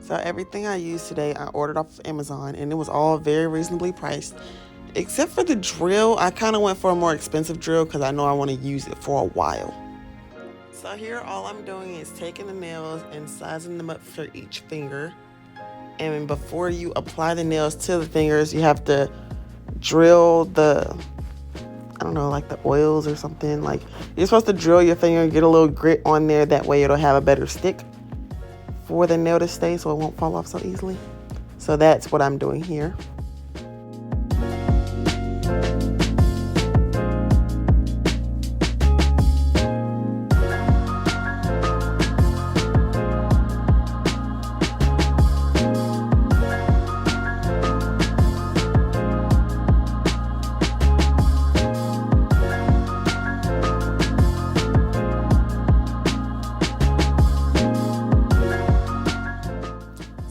So everything I used today, I ordered off of Amazon, and it was all very reasonably priced. Except for the drill, I kind of went for a more expensive drill because I know I want to use it for a while. So here, all I'm doing is taking the nails and sizing them up for each finger. And before you apply the nails to the fingers, you have to drill the, I don't know, like the oils or something. Like, you're supposed to drill your finger and get a little grit on there. That way it'll have a better stick for the nail to stay so it won't fall off so easily. So that's what I'm doing here.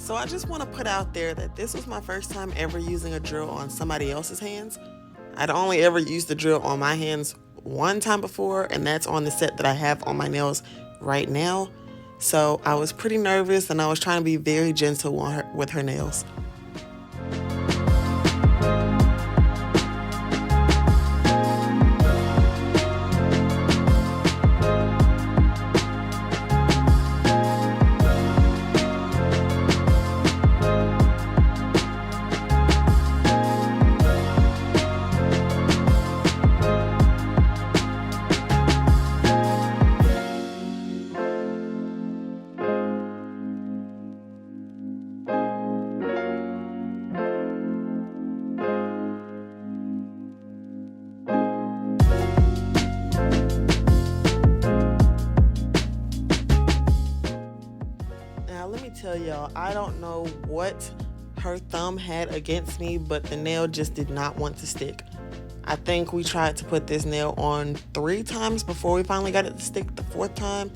So I just want to put out there that this was my first time ever using a drill on somebody else's hands. I'd only ever used the drill on my hands one time before, and that's on the set that I have on my nails right now. So I was pretty nervous, and I was trying to be very gentle with her nails. Let me tell y'all, I don't know what her thumb had against me, but the nail just did not want to stick. I think we tried to put this nail on 3 times before we finally got it to stick the 4th time.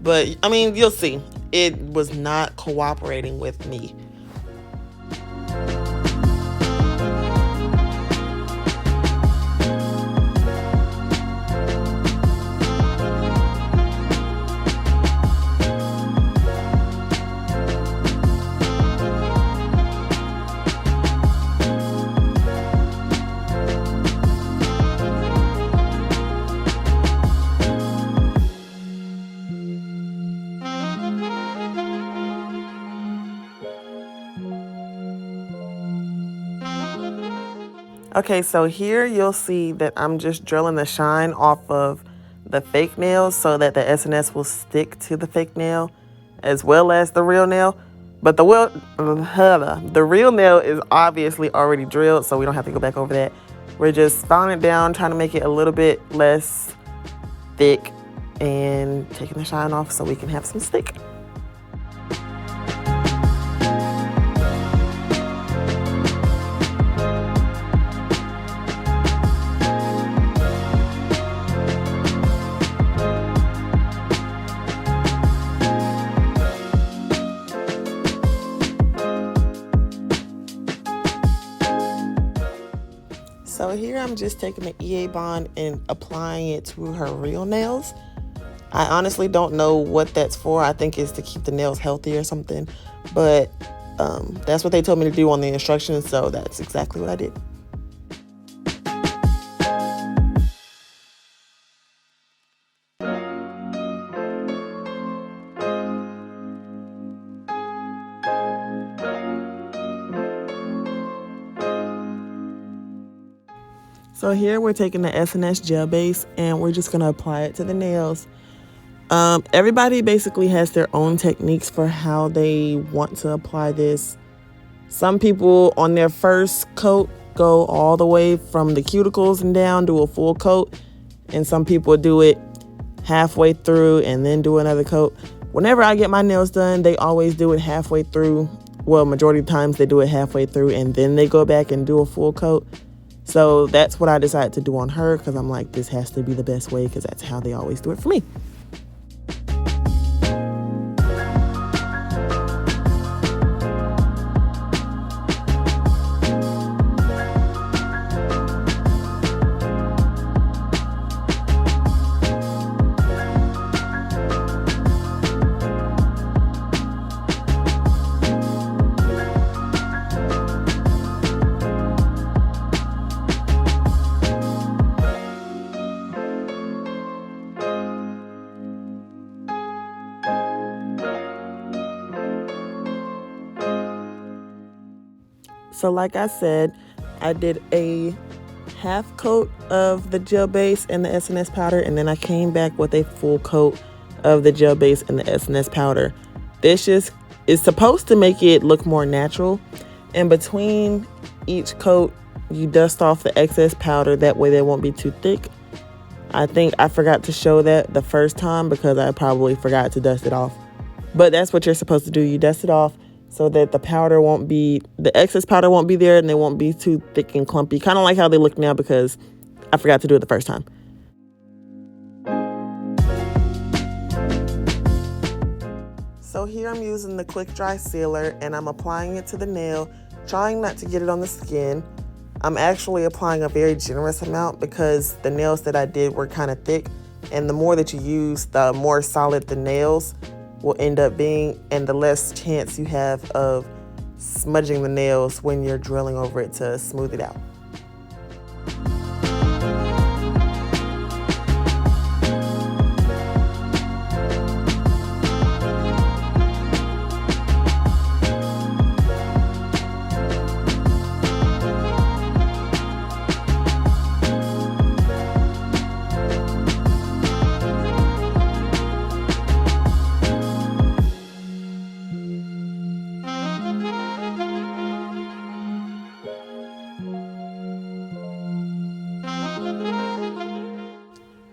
But, I mean, you'll see. It was not cooperating with me. Okay, so here you'll see that I'm just drilling the shine off of the fake nails so that the SNS will stick to the fake nail as well as the real nail. But the real nail is obviously already drilled, so we don't have to go back over that. We're just filing it down, trying to make it a little bit less thick and taking the shine off so we can have some stick. So here I'm just taking the EA bond and applying it to her real nails. I honestly don't know what that's for. I think it's to keep the nails healthy or something. But that's what they told me to do on the instructions, so that's exactly what I did. So here we're taking the SNS gel base and we're just going to apply it to the nails. Everybody basically has their own techniques for how they want to apply this. Some people on their first coat go all the way from the cuticles and down, do a full coat. And some people do it halfway through and then do another coat. Whenever I get my nails done, they always do it halfway through. Well, majority of times they do it halfway through and then they go back and do a full coat. So that's what I decided to do on her because I'm like, this has to be the best way because that's how they always do it for me. So like I said, I did a half coat of the gel base and the SNS powder, and then I came back with a full coat of the gel base and the SNS powder. This just is supposed to make it look more natural. And between each coat, you dust off the excess powder. That way they won't be too thick. I think I forgot to show that the first time because I probably forgot to dust it off. But that's what you're supposed to do. You dust it off so that the excess powder won't be there and they won't be too thick and clumpy. Kind of like how they look now because I forgot to do it the first time. So here I'm using the quick dry sealer and I'm applying it to the nail, trying not to get it on the skin. I'm actually applying a very generous amount because the nails that I did were kind of thick, and the more that you use, the more solid the nails will end up being and the less chance you have of smudging the nails when you're drilling over it to smooth it out.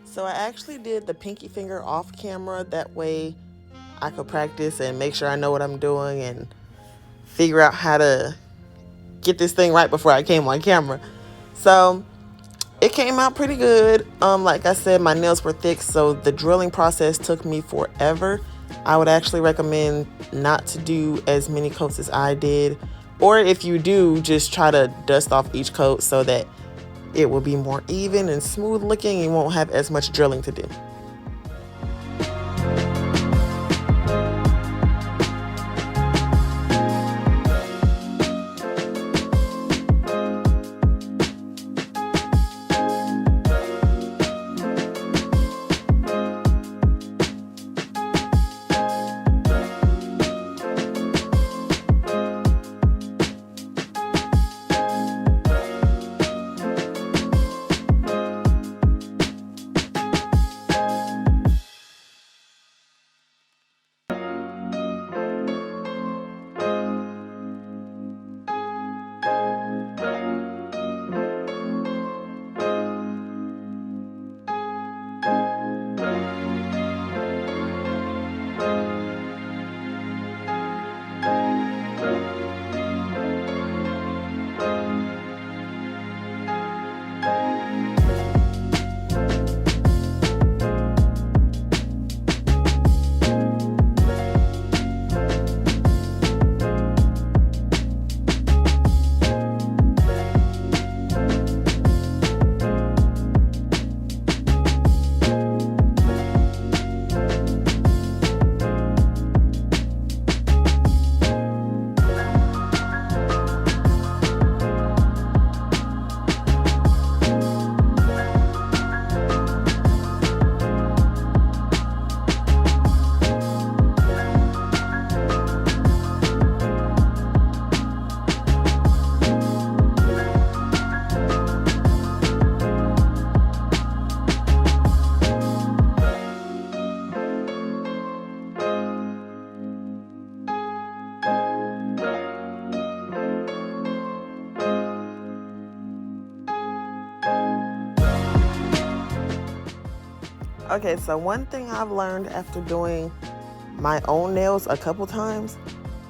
So I actually did the pinky finger off camera. That way I could practice and make sure I know what I'm doing and figure out how to get this thing right before I came on camera. So it came out pretty good. Like I said, my nails were thick, so the drilling process took me forever. I would actually recommend not to do as many coats as I did. Or if you do, just try to dust off each coat so that it will be more even and smooth looking and you won't have as much drilling to do. Okay, so one thing I've learned after doing my own nails a couple times,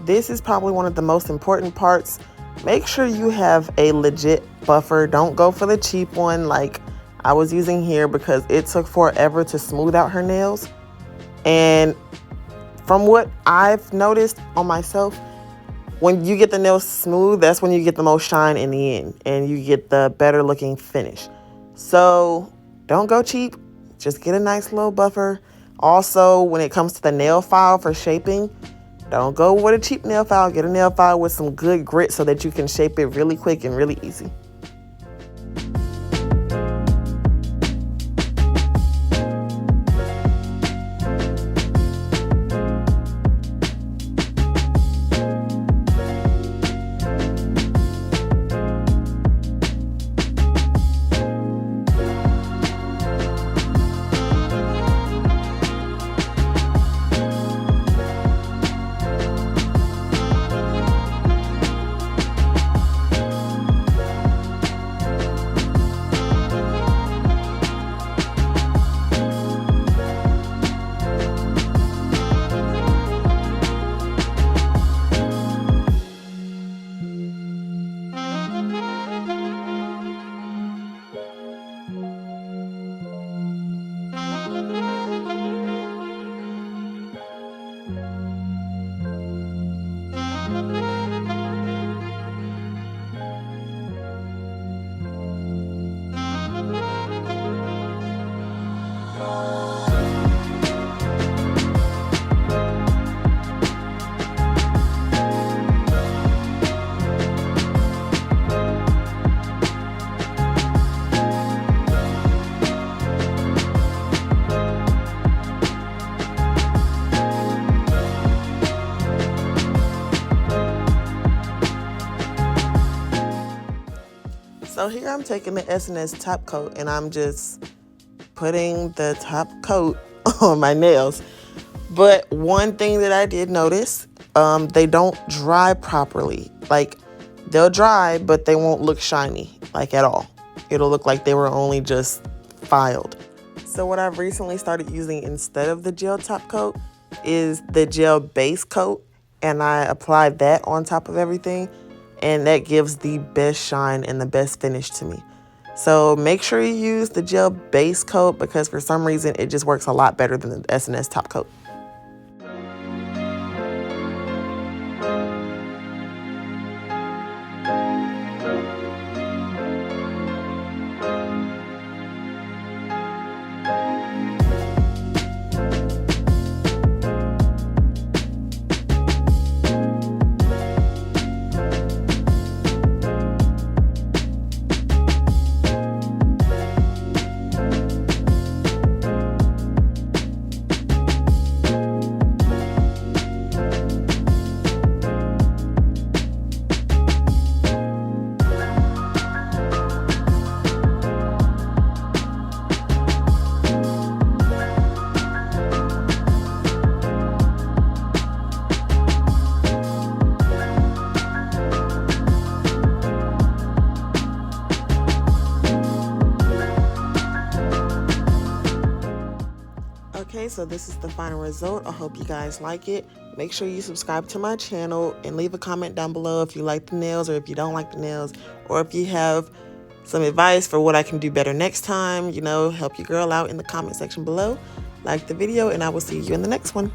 this is probably one of the most important parts. Make sure you have a legit buffer. Don't go for the cheap one like I was using here because it took forever to smooth out her nails. And from what I've noticed on myself, when you get the nails smooth, that's when you get the most shine in the end and you get the better looking finish. So don't go cheap. Just get a nice little buffer. Also, when it comes to the nail file for shaping, don't go with a cheap nail file. Get a nail file with some good grit so that you can shape it really quick and really easy. I'm taking the SNS top coat and I'm just putting the top coat on my nails. But one thing that I did notice, they don't dry properly. Like, they'll dry, but they won't look shiny, like, at all. It'll look like they were only just filed. So what I've recently started using instead of the gel top coat is the gel base coat, and I apply that on top of everything, and that gives the best shine and the best finish to me. So make sure you use the gel base coat because for some reason it just works a lot better than the SNS top coat. Okay, so this is the final result. I hope you guys like it. Make sure you subscribe to my channel and leave a comment down below if you like the nails or if you don't like the nails, or if you have some advice for what I can do better next time. You know, help your girl out in the comment section below. Like the video, and I will see you in the next one.